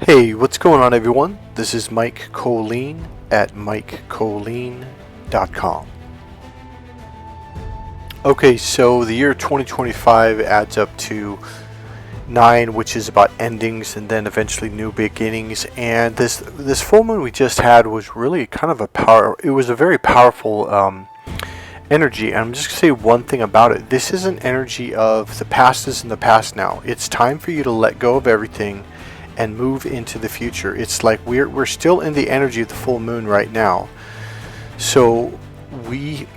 Hey, what's going on, everyone? This is Mike Kollin at MikeKollin.com. Okay, so the year 2025 adds up to 9, which is about endings and then eventually new beginnings. And this full moon we just had was really kind of it was a very powerful energy. And I'm just going to say one thing about it. This is an energy of the past is in the past now. It's time for you to let go of everything and move into the future. It's like we're still in the energy of the full moon right now. So you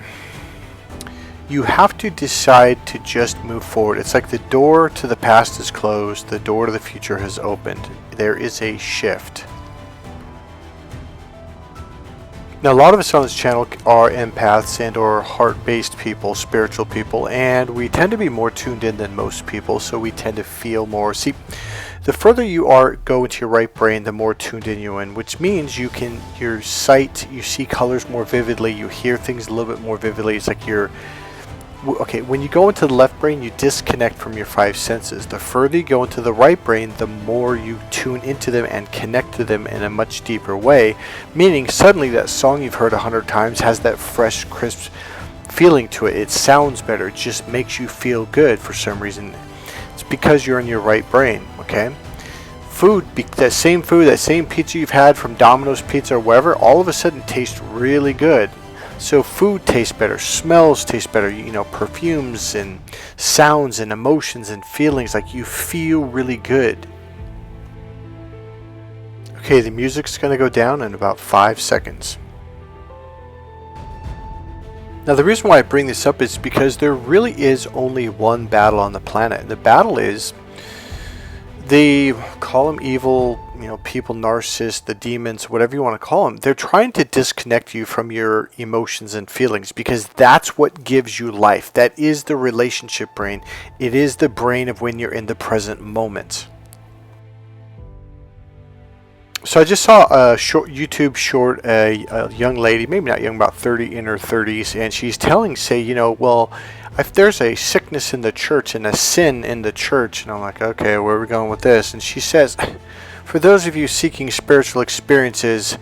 have to decide to just move forward. It's like the door to the past is closed, the door to the future has opened. There is a shift. Now, a lot of us on this channel are empaths and or heart-based people, spiritual people, and we tend to be more tuned in than most people, so we tend to feel more. See, the further you go into your right brain, the more tuned in you're in, which means your sight, you see colors more vividly, you hear things a little bit more vividly. It's like when you go into the left brain, you disconnect from your 5 senses. The further you go into the right brain, the more you tune into them and connect to them in a much deeper way, meaning suddenly that song you've heard 100 times has that fresh, crisp feeling to it. It sounds better. It just makes you feel good for some reason. It's because you're in your right brain, okay? That same pizza you've had from Domino's Pizza or wherever, all of a sudden tastes really good. So food tastes better, smells taste better, perfumes and sounds and emotions and feelings, like you feel really good. Okay, the music's going to go down in about 5 seconds. Now, the reason why I bring this up is because there really is only one battle on the planet. The battle is, they call them evil, people, narcissists, the demons, whatever you want to call them. They're trying to disconnect you from your emotions and feelings, because that's what gives you life. That is the relationship brain. It is the brain of when you're in the present moment. So I just saw a YouTube short, a young lady, maybe not young, about 30, in her 30s, and she's if there's a sickness in the church and a sin in the church, and I'm like, okay, where are we going with this? And she says, for those of you seeking spiritual experiences,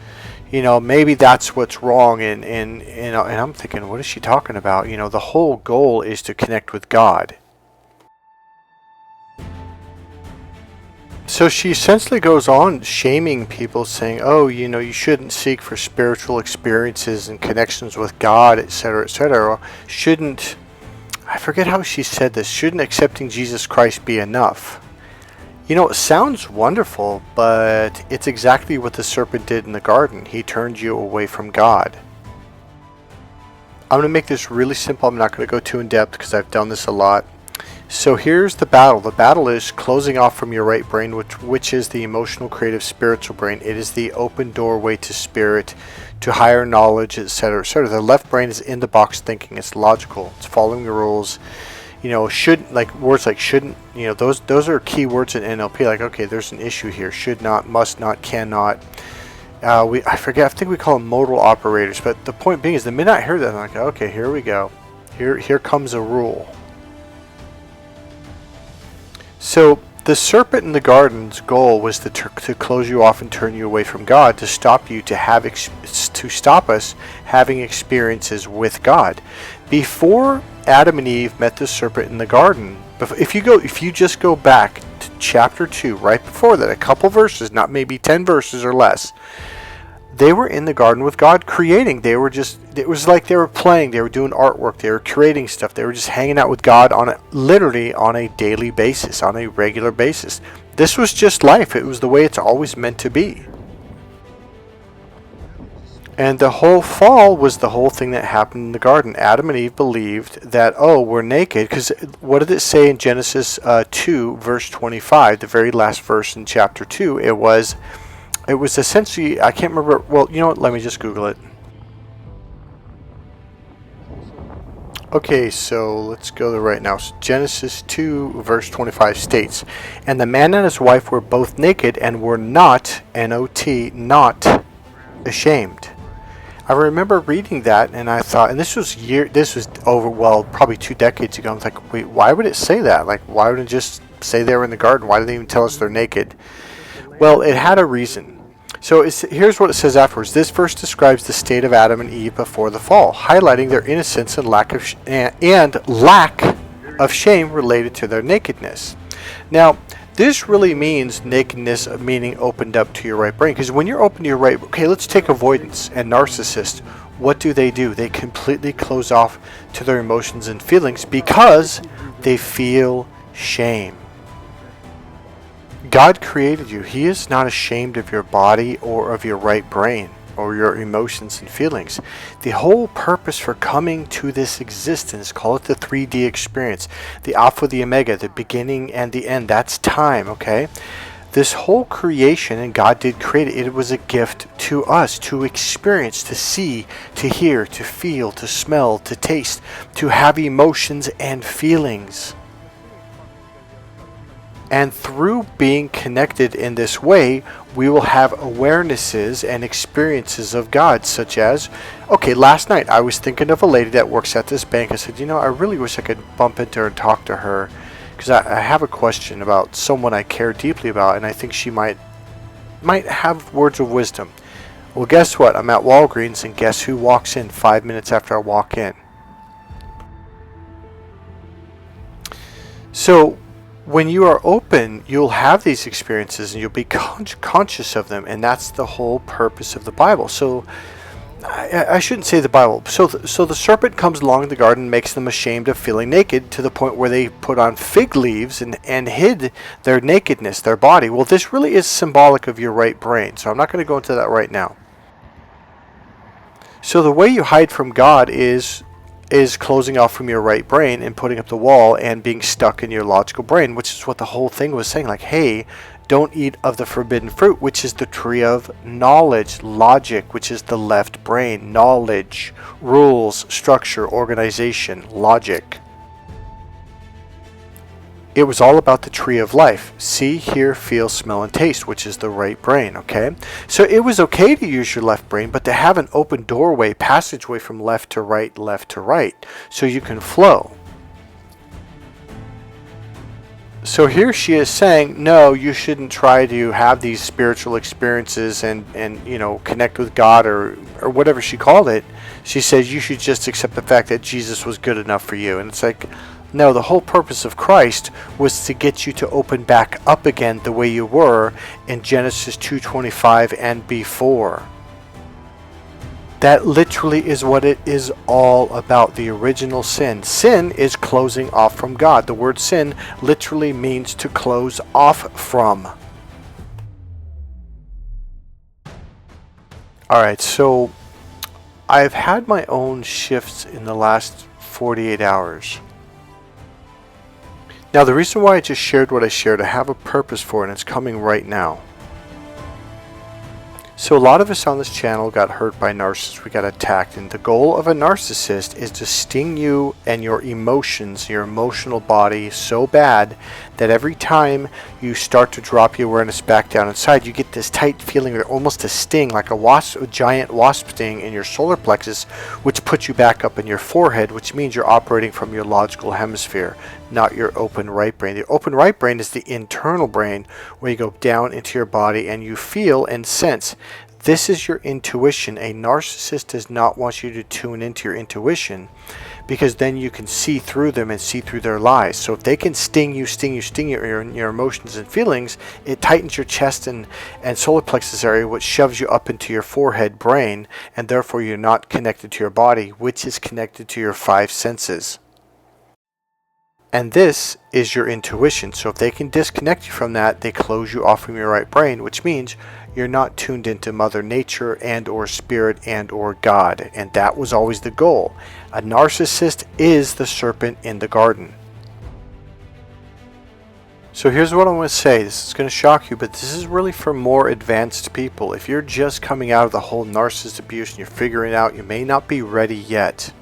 maybe that's what's wrong. And I'm thinking, what is she talking about? The whole goal is to connect with God. So she essentially goes on shaming people, saying, oh, you shouldn't seek for spiritual experiences and connections with God, etc., etc. I forget how she said this. Shouldn't accepting Jesus Christ be enough? It sounds wonderful, but it's exactly what the serpent did in the garden. He turned you away from God. I'm going to make this really simple. I'm not going to go too in depth because I've done this a lot. So here's the battle. The battle is closing off from your right brain, which is the emotional, creative, spiritual brain. It is the open doorway to spirit, to higher knowledge, etc., etc. The left brain is in the box thinking. It's logical. It's following the rules. Should, like words like shouldn't. Those are key words in NLP. Like, okay, there's an issue here. Should not, must not, cannot. I forget. I think we call them modal operators. But the point being is, the minute I hear that, I'm like, okay, here we go. Here comes a rule. So the serpent in the garden's goal was to close you off and turn you away from God, to stop you to stop us having experiences with God. Before Adam and Eve met the serpent in the garden, if you just go back to chapter 2, right before that, a couple verses, not maybe 10 verses or less, they were in the garden with God creating. It was like they were playing, they were doing artwork, they were creating stuff, they were just hanging out with God literally on a daily basis, on a regular basis. This was just life. It was the way it's always meant to be. And the whole fall was the whole thing that happened in the garden. Adam and Eve believed that, oh, we're naked, because what did it say in Genesis 2, verse 25, the very last verse in chapter 2? It was essentially, I can't remember. Well, you know what? Let me just Google it. Okay, so let's go there right now. So Genesis 2, verse 25 states, and the man and his wife were both naked and were not, N-O-T, not ashamed. I remember reading that, and I thought, and this was probably 2 decades ago. I was like, wait, why would it say that? Like, why would it just say they were in the garden? Why did they even tell us they're naked? Well, it had a reason. So here's what it says afterwards. This verse describes the state of Adam and Eve before the fall, highlighting their innocence and lack of shame related to their nakedness. Now, this really means nakedness, meaning opened up to your right brain. Because when you're open to your right, okay, let's take avoidance and narcissist. What do? They completely close off to their emotions and feelings because they feel shame. God created you. He is not ashamed of your body or of your right brain or your emotions and feelings. The whole purpose for coming to this existence, call it the 3D experience, the alpha, the omega, the beginning and the end, that's time, okay? This whole creation, and God did create it, it was a gift to us to experience, to see, to hear, to feel, to smell, to taste, to have emotions and feelings. And through being connected in this way, we will have awarenesses and experiences of God, such as, okay, last night I was thinking of a lady that works at this bank. I said, I really wish I could bump into her and talk to her, because I have a question about someone I care deeply about, and I think she might have words of wisdom. Well, guess what? I'm at Walgreens, and guess who walks in 5 minutes after I walk in? So, when you are open, you'll have these experiences and you'll be conscious of them, and that's the whole purpose of the Bible. So I shouldn't say the Bible. So the serpent comes along in the garden and makes them ashamed of feeling naked to the point where they put on fig leaves and hid their nakedness, their body. Well, this really is symbolic of your right brain, so I'm not going to go into that right now. So the way you hide from God is closing off from your right brain and putting up the wall and being stuck in your logical brain, which is what the whole thing was saying. Like, hey, don't eat of the forbidden fruit, which is the tree of knowledge, logic, which is the left brain, knowledge, rules, structure, organization, logic. It was all about the tree of life. See, hear, feel, smell, and taste, which is the right brain, okay? So it was okay to use your left brain, but to have an open doorway, passageway from left to right, so you can flow. So here she is saying, no, you shouldn't try to have these spiritual experiences and connect with God or whatever she called it. She says you should just accept the fact that Jesus was good enough for you. And it's like, no, the whole purpose of Christ was to get you to open back up again the way you were in Genesis 2:25 and before. That literally is what it is all about, the original sin. Sin is closing off from God. The word sin literally means to close off from. Alright, so I've had my own shifts in the last 48 hours. Now, the reason why I just shared what I shared, I have a purpose for it, and it's coming right now. So a lot of us on this channel got hurt by narcissists. We got attacked, and the goal of a narcissist is to sting you and your emotions, your emotional body so bad that every time you start to drop your awareness back down inside, you get this tight feeling, or almost a sting, like a giant wasp sting in your solar plexus, which puts you back up in your forehead, which means you're operating from your logical hemisphere, not your open right brain. The open right brain is the internal brain, where you go down into your body and you feel and sense. This is your intuition. A narcissist does not want you to tune into your intuition, because then you can see through them and see through their lies. So if they can sting you, your emotions and feelings, it tightens your chest and solar plexus area, which shoves you up into your forehead brain, and therefore you're not connected to your body, which is connected to your 5 senses. And this is your intuition. So if they can disconnect you from that, they close you off from your right brain, which means you're not tuned into Mother Nature and or Spirit and or God. And that was always the goal. A narcissist is the serpent in the garden. So here's what I'm going to say. This is going to shock you, but this is really for more advanced people. If you're just coming out of the whole narcissist abuse and you're figuring it out, you may not be ready yet.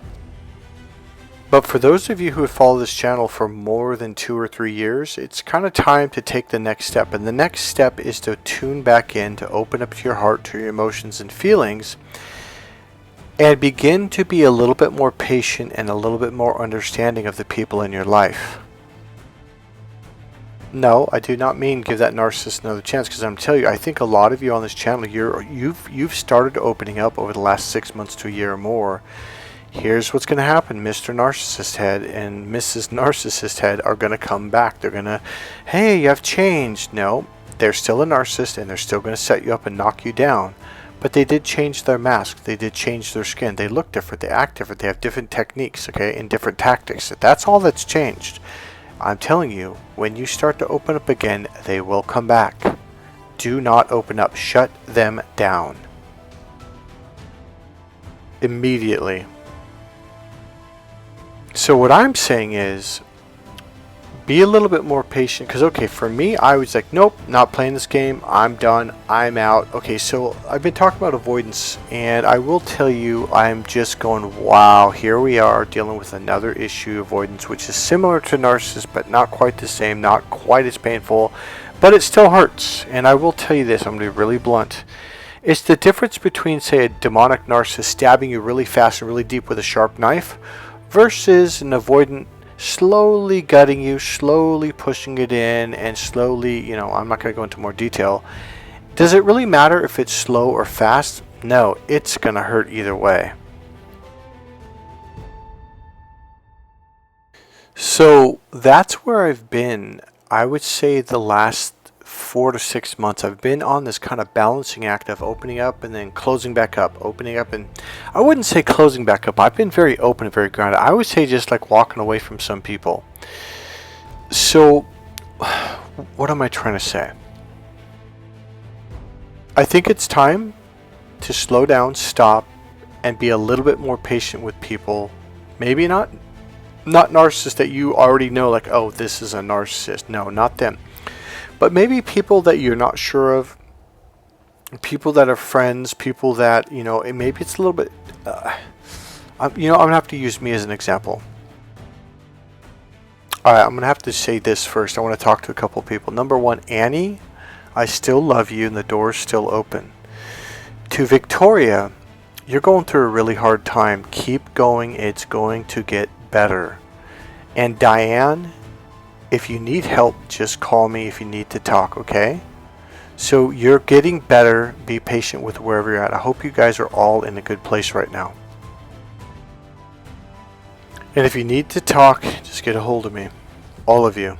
But for those of you who have followed this channel for more than 2 or 3 years, it's kind of time to take the next step. And the next step is to tune back in, to open up to your heart, to your emotions and feelings, and begin to be a little bit more patient and a little bit more understanding of the people in your life. No, I do not mean give that narcissist another chance, because I'm telling you, I think a lot of you on this channel, you've started opening up over the last 6 months to a year or more. Here's what's going to happen. Mr. Narcissist Head and Mrs. Narcissist Head are going to come back. They're going to, hey, you have changed. No, they're still a narcissist, and they're still going to set you up and knock you down. But they did change their mask. They did change their skin. They look different. They act different. They have different techniques, okay, and different tactics. That's all that's changed. I'm telling you, when you start to open up again, they will come back. Do not open up. Shut them down. Immediately. So what I'm saying is, be a little bit more patient, because okay, for me, I was like, nope, not playing this game. I'm done. I'm out. Okay, so I've been talking about avoidance, and I will tell you, I'm just going, wow, here we are dealing with another issue, avoidance, which is similar to narcissist, but not quite the same, not quite as painful, but it still hurts. And I will tell you this, I'm going to be really blunt. It's the difference between, say, a demonic narcissist stabbing you really fast and really deep with a sharp knife versus an avoidant slowly gutting you, slowly pushing it in, and slowly, I'm not going to go into more detail. Does it really matter if it's slow or fast? No, it's going to hurt either way. So that's where I've been. I would say the last 4 to 6 months, I've been on this kind of balancing act of opening up and then closing back up, opening up, and I wouldn't say closing back up. I've been very open and very grounded. I would say just like walking away from some people. So what am I trying to say? I think it's time to slow down, stop, and be a little bit more patient with people. Maybe not narcissists that you already know, like, oh, this is a narcissist. No, not them. But maybe people that you're not sure of, people that are friends, people that, maybe it's a little bit, I'm going to have to use me as an example. All right, I'm going to have to say this first. I want to talk to a couple people. Number one, Annie, I still love you and the door's still open. To Victoria, you're going through a really hard time. Keep going. It's going to get better. And Diane, if you need help, just call me if you need to talk, okay? So you're getting better. Be patient with wherever you're at. I hope you guys are all in a good place right now. And if you need to talk, just get a hold of me. All of you.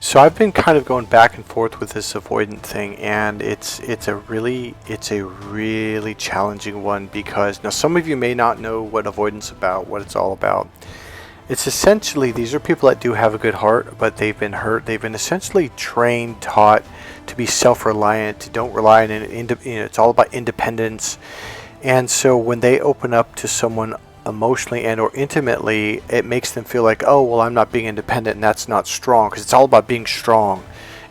So I've been kind of going back and forth with this avoidant thing, and it's a really challenging one, because now some of you may not know what avoidance is about, what it's all about. It's essentially, these are people that do have a good heart, but they've been hurt. They've been essentially trained, taught to be self-reliant, to don't rely on it's all about independence. And so when they open up to someone emotionally and or intimately, it makes them feel like, oh, well, I'm not being independent, and that's not strong, because it's all about being strong,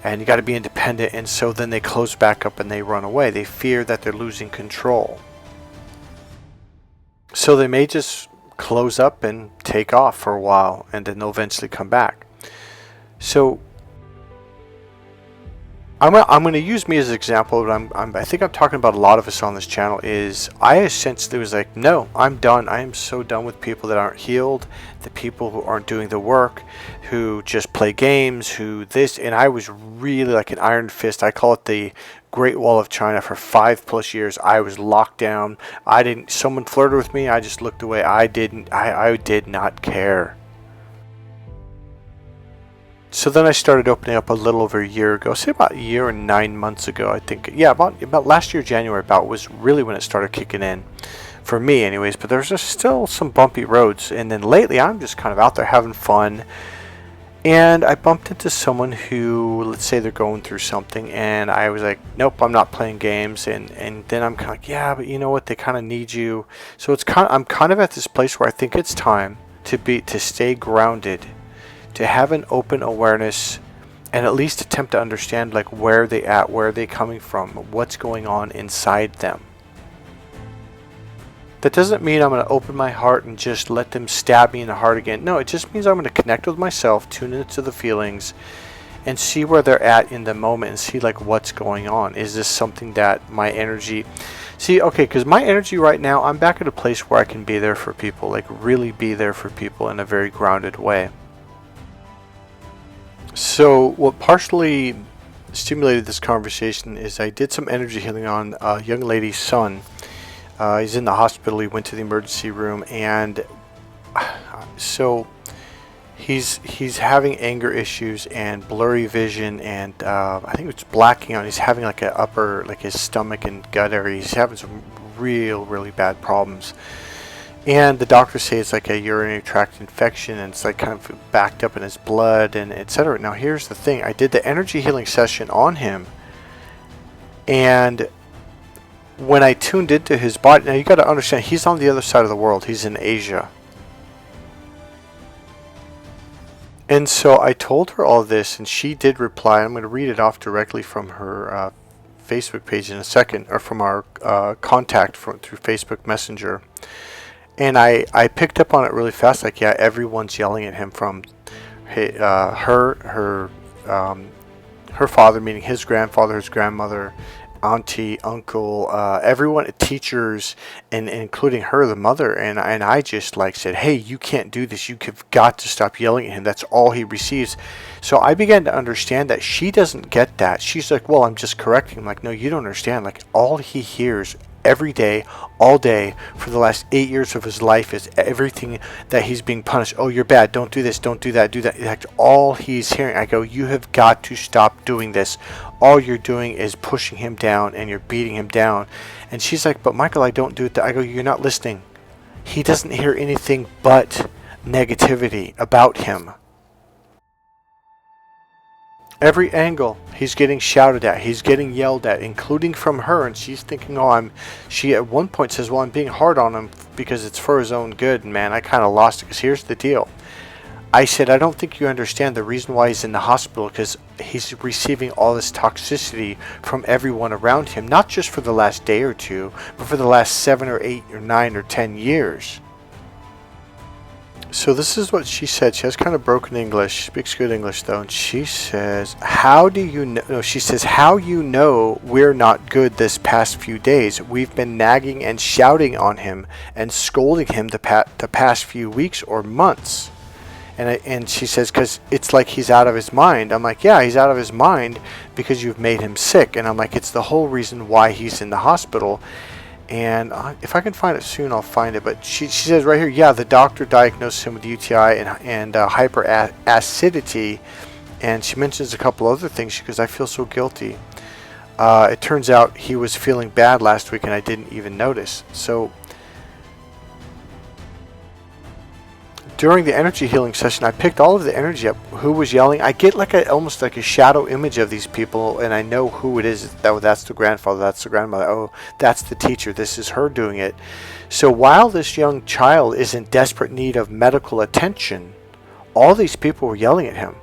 and you got to be independent. And so then they close back up and they run away. They fear that they're losing control. So they may just close up and take off for a while, and then they'll eventually come back. So I'm going to use me as an example, but I think I'm talking about a lot of us on this channel. Is I essentially was like, no, I'm done. I am so done with people that aren't healed, the people who aren't doing the work, who just play games, who this, and I was really like an iron fist. I call it the Great Wall of China. For 5+ years, I was locked down. Someone flirted with me, I just looked away. I did not care. So then I started opening up a little over a year ago, say about a year and 9 months ago, I think. Yeah, about last year, January, was really when it started kicking in. For me anyways, but there's just still some bumpy roads. And then lately, I'm just kind of out there having fun. And I bumped into someone who, let's say they're going through something, and I was like, nope, I'm not playing games. And then I'm kind of like, yeah, but you know what? They kind of need you. So I'm kind of at this place where I think it's time to stay grounded, to have an open awareness, and at least attempt to understand like where they at, where are they coming from, what's going on inside them. That doesn't mean I'm going to open my heart and just let them stab me in the heart again. No, it just means I'm going to connect with myself, tune into the feelings, and see where they're at in the moment, and see like what's going on. Is this something that my energy... See, okay, because my energy right now, I'm back at a place where I can be there for people, like really be there for people in a very grounded way. So what partially stimulated this conversation is I did some energy healing on a young lady's son. He's in the hospital. He went to the emergency room, and so he's having anger issues and blurry vision, and I think it's blacking out. He's having like like his stomach and gut area. He's having some really bad problems. And the doctors say it's like a urinary tract infection, and it's like kind of backed up in his blood, and etc. Now here's the thing: I did the energy healing session on him, and when I tuned into his body, now you got to understand, he's on the other side of the world. He's in Asia. And so I told her all this, and she did reply. I'm going to read it off directly from her Facebook page in a second, or from our contact through Facebook Messenger. And I picked up on it really fast. Like, yeah, everyone's yelling at him, from her father, meaning his grandfather, his grandmother, auntie, uncle, everyone, teachers, and including her, the mother. And I just like said, hey, you can't do this. You've got to stop yelling at him. That's all he receives. So I began to understand that she doesn't get that. She's like, well, I'm just correcting him. Like, no, you don't understand. Like, all he hears every day, all day, for the last 8 years of his life is everything that he's being punished. Oh, you're bad. Don't do this. Don't do that. Do that. That's all he's hearing. I go, you have got to stop doing this. All you're doing is pushing him down, and you're beating him down. And she's like, but Michael, I don't do it. I go, you're not listening. He doesn't hear anything but negativity about him. Every angle, he's getting shouted at, he's getting yelled at, including from her, and she's thinking, she at one point says, well, I'm being hard on him because it's for his own good. And man, I kind of lost it, because here's the deal. I said, I don't think you understand the reason why he's in the hospital, because he's receiving all this toxicity from everyone around him, not just for the last day or two, but for the last 7 or 8 or 9 or 10 years. So this is what she said. She has kind of broken English. She speaks good English though. And she says, how do you know? No, she says, how you know we're not good this past few days? We've been nagging and shouting on him and scolding him the past few weeks or months. And she says, because it's like he's out of his mind. I'm like, yeah, he's out of his mind because you've made him sick. And I'm like, it's the whole reason why he's in the hospital. And if I can find it soon, I'll find it. But she says right here, yeah, the doctor diagnosed him with UTI and hyperacidity. And she mentions a couple other things. She goes, I feel so guilty. It turns out he was feeling bad last week, and I didn't even notice. So during the energy healing session, I picked all of the energy up. Who was yelling? I get like almost like a shadow image of these people, and I know who it is. That's the grandfather. That's the grandmother. Oh, that's the teacher. This is her doing it. So while this young child is in desperate need of medical attention, all these people were yelling at him.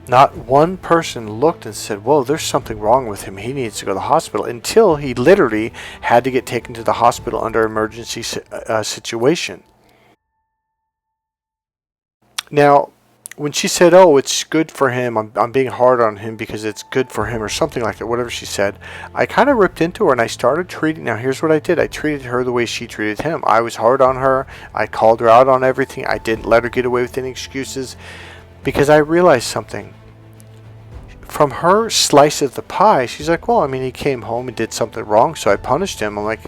Not one person looked and said, whoa, there's something wrong with him. He needs to go to the hospital, until he literally had to get taken to the hospital under emergency situation. Now, when she said, oh, it's good for him, I'm being hard on him because it's good for him, or something like that, whatever she said, I kind of ripped into her, and I started treating. Now, here's what I did. I treated her the way she treated him. I was hard on her. I called her out on everything. I didn't let her get away with any excuses, because I realized something. From her slice of the pie, she's like, well, I mean, he came home and did something wrong, so I punished him. I'm like,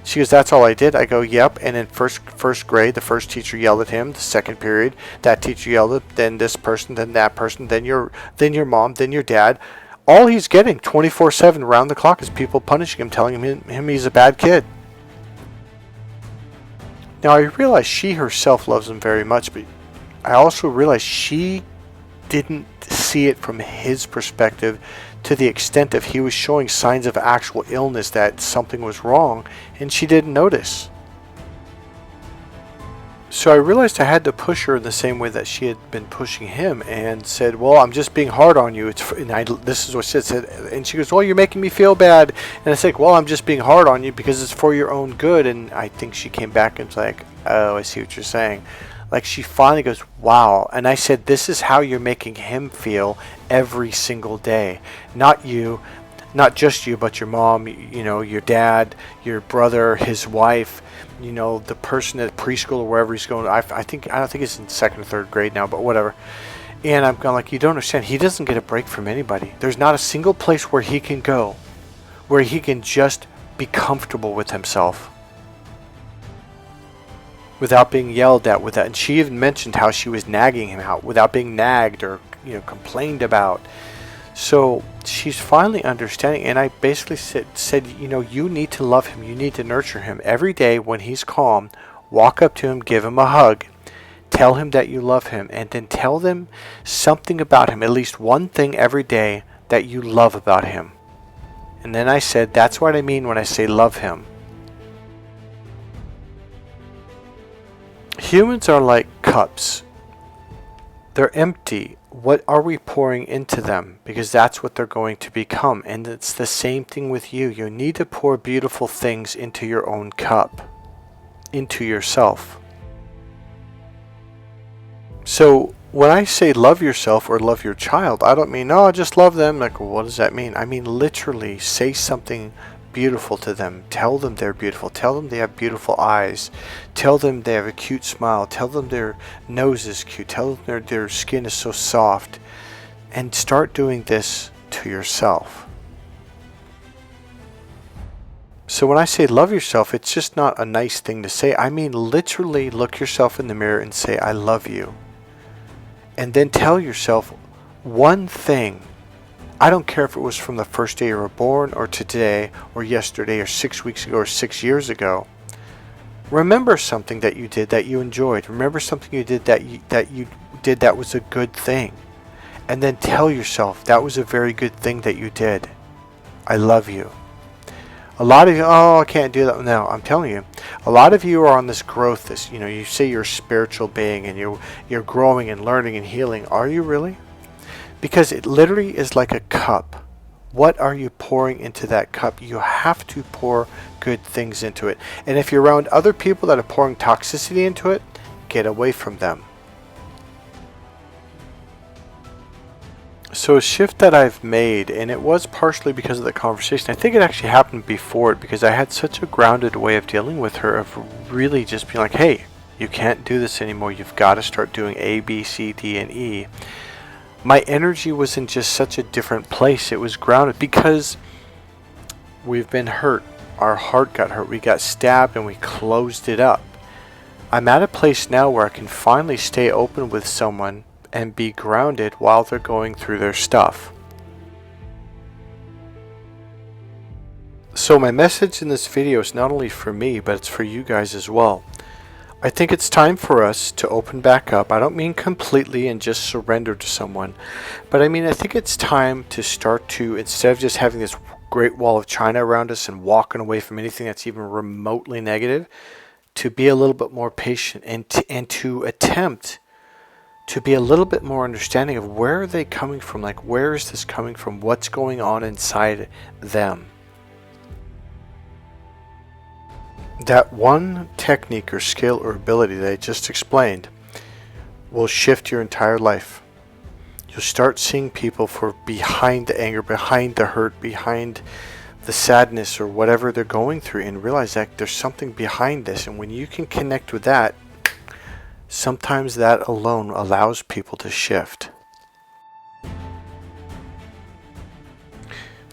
she goes, that's all I did? I go, yep. And in first grade, the first teacher yelled at him. The second period, that teacher yelled at, then this person, then that person, then your mom, then your dad. All he's getting 24/7 around the clock is people punishing him, telling him he's a bad kid. Now, I realize she herself loves him very much, but I also realize she didn't see it from his perspective, to the extent of he was showing signs of actual illness, that something was wrong, and she didn't notice. So I realized I had to push her in the same way that she had been pushing him, and said, well, I'm just being hard on you. This is what she said. And she goes, well, you're making me feel bad. And I said, well, I'm just being hard on you because it's for your own good. And I think she came back and was like, oh, I see what you're saying. Like, she finally goes, wow. And I said, this is how you're making him feel every single day. Not you, not just you, but your mom, your dad, your brother, his wife, the person at preschool or wherever he's going. I don't think it's in second or third grade now, but whatever. And I'm going like, you don't understand. He doesn't get a break from anybody. There's not a single place where he can go, where he can just be comfortable with himself, without being yelled at, and she even mentioned how she was nagging him out without being nagged or complained about. So she's finally understanding, and I basically said, you need to love him, you need to nurture him every day. When he's calm, walk up to him, give him a hug, tell him that you love him, and then tell them something about him, at least one thing every day that you love about him. And then I said, that's what I mean when I say love him. Humans are like cups. They're empty. What are we pouring into them? Because that's what they're going to become. And it's the same thing with you. You need to pour beautiful things into your own cup, into yourself. So when I say love yourself or love your child, I don't mean, oh, just love them. Like, well, what does that mean? I mean, literally say something beautiful to them. Tell them they're beautiful. Tell them they have beautiful eyes. Tell them they have a cute smile. Tell them their nose is cute. Tell them their skin is so soft. And start doing this to yourself. So when I say love yourself, it's just not a nice thing to say. I mean, literally look yourself in the mirror and say, I love you. And then tell yourself one thing. I don't care if it was from the first day you were born, or today, or yesterday, or 6 weeks ago, or 6 years ago. Remember something that you did that you enjoyed. Remember something you did that you did that was a good thing. And then tell yourself, that was a very good thing that you did. I love you. A lot of you, oh, I can't do that. No, I'm telling you, a lot of you are on this growth. You say you're a spiritual being and you're growing and learning and healing. Are you really? Because it literally is like a cup. What are you pouring into that cup? You have to pour good things into it. And if you're around other people that are pouring toxicity into it, get away from them. So a shift that I've made, and it was partially because of the conversation. I think it actually happened before it, because I had such a grounded way of dealing with her, of really just being like, hey, you can't do this anymore. You've got to start doing A, B, C, D, and E. My energy was in just such a different place. It was grounded because we've been hurt. Our heart got hurt. We got stabbed and we closed it up. I'm at a place now where I can finally stay open with someone and be grounded while they're going through their stuff. So my message in this video is not only for me, but it's for you guys as well. I think it's time for us to open back up. I don't mean completely and just surrender to someone, but I think it's time to start to, instead of just having this great wall of China around us and walking away from anything that's even remotely negative, to be a little bit more patient and to attempt to be a little bit more understanding of where are they coming from, like where is this coming from, what's going on inside them. That one technique or skill or ability that I just explained will shift your entire life. You'll start seeing people for behind the anger, behind the hurt, behind the sadness or whatever they're going through, and realize that there's something behind this. And when you can connect with that, sometimes that alone allows people to shift.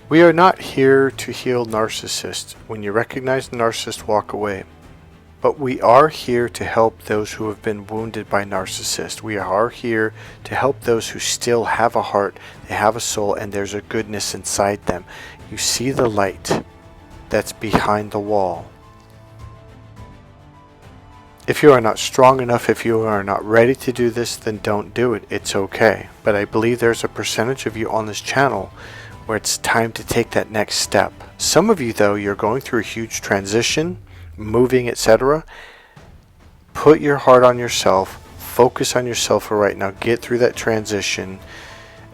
We are not here to heal narcissists. When you recognize the narcissist, walk away. But we are here to help those who have been wounded by narcissists. We are here to help those who still have a heart, they have a soul, and there's a goodness inside them. You see the light that's behind the wall. If you are not strong enough, if you are not ready to do this, then don't do it. It's okay. But I believe there's a percentage of you on this channel where it's time to take that next step. Some of you, though, you're going through a huge transition, moving, etc. Put your heart on yourself, focus on yourself for right now, get through that transition,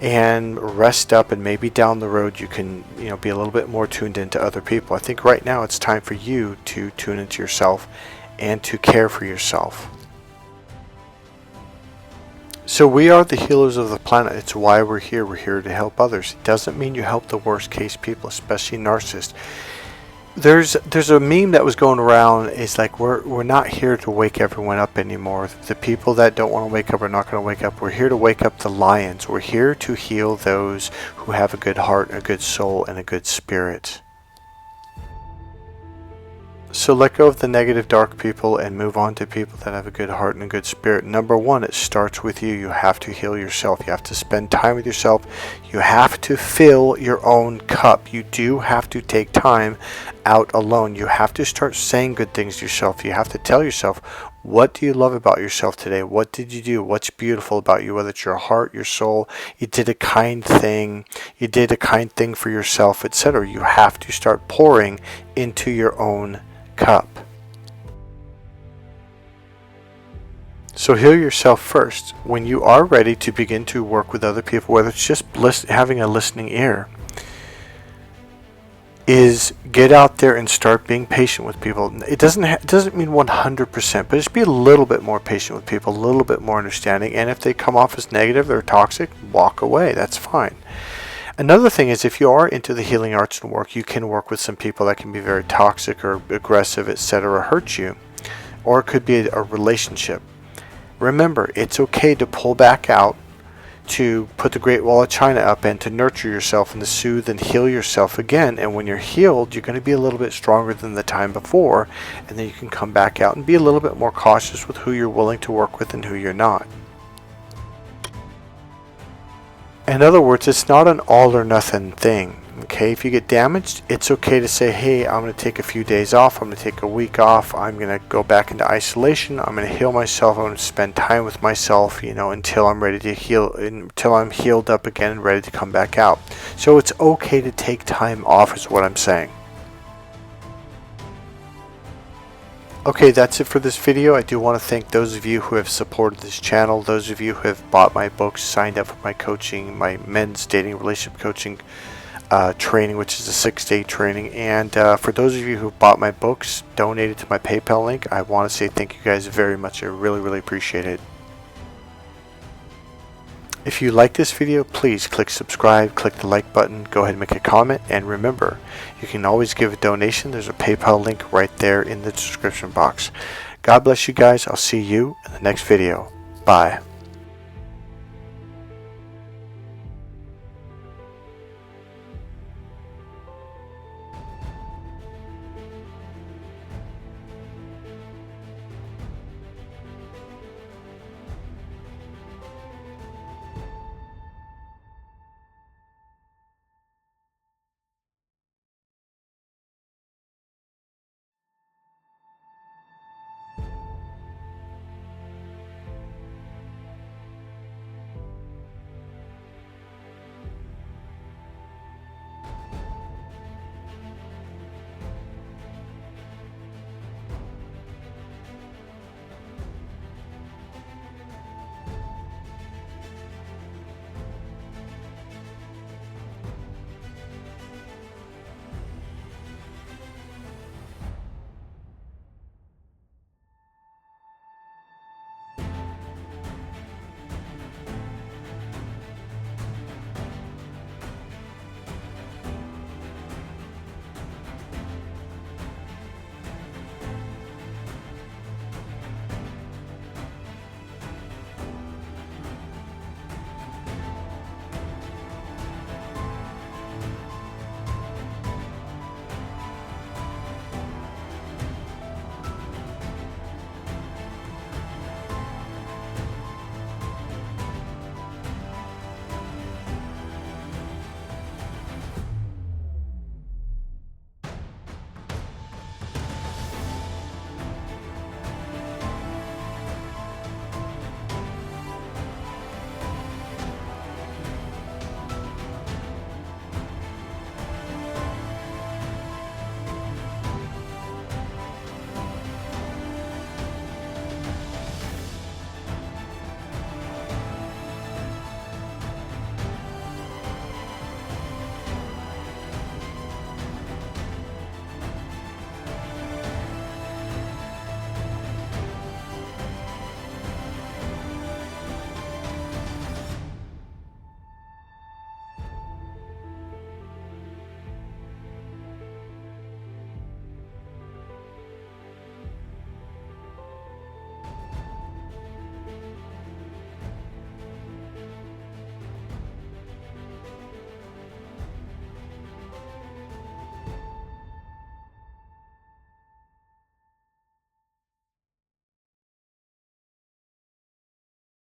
and rest up, and maybe down the road you can be a little bit more tuned into other people. I think right now it's time for you to tune into yourself and to care for yourself. So we are the healers of the planet. It's why we're here. We're here to help others. It doesn't mean you help the worst case people, especially narcissists. There's a meme that was going around. It's like we're not here to wake everyone up anymore. The people that don't want to wake up are not going to wake up. We're here to wake up the lions. We're here to heal those who have a good heart, a good soul, and a good spirit. So let go of the negative, dark people and move on to people that have a good heart and a good spirit. Number one, it starts with you. You have to heal yourself. You have to spend time with yourself. You have to fill your own cup. You do have to take time out alone. You have to start saying good things to yourself. You have to tell yourself, what do you love about yourself today? What did you do? What's beautiful about you? Whether it's your heart, your soul, you did a kind thing, you did a kind thing for yourself, etc. You have to start pouring into your own cup. So heal yourself first. When you are ready to begin to work with other people, whether it's just having a listening ear, is get out there and start being patient with people. It doesn't mean 100%, but just be a little bit more patient with people, a little bit more understanding. And if they come off as negative, they're toxic, walk away. That's fine. Another thing is, if you are into the healing arts and work, you can work with some people that can be very toxic or aggressive, etc., hurt you. Or it could be a relationship. Remember, it's okay to pull back out, to put the Great Wall of China up, and to nurture yourself and to soothe and heal yourself again. And when you're healed, you're going to be a little bit stronger than the time before, and then you can come back out and be a little bit more cautious with who you're willing to work with and who you're not. In other words, it's not an all or nothing thing. Okay, if you get damaged, it's okay to say, hey, I'm going to take a few days off, I'm going to take a week off, I'm going to go back into isolation, I'm going to heal myself, I'm going to spend time with myself, until I'm ready to heal, until I'm healed up again and ready to come back out. So it's okay to take time off is what I'm saying. Okay, that's it for this video. I do want to thank those of you who have supported this channel, those of you who have bought my books, signed up for my coaching, my men's dating relationship coaching training, which is a 6-day training. And for those of you who bought my books, donated to my PayPal link, I want to say thank you guys very much. I really, really appreciate it. If you like this video, please click subscribe, click the like button, go ahead and make a comment, and remember, you can always give a donation. There's a PayPal link right there in the description box. God bless you guys. I'll see you in the next video. Bye.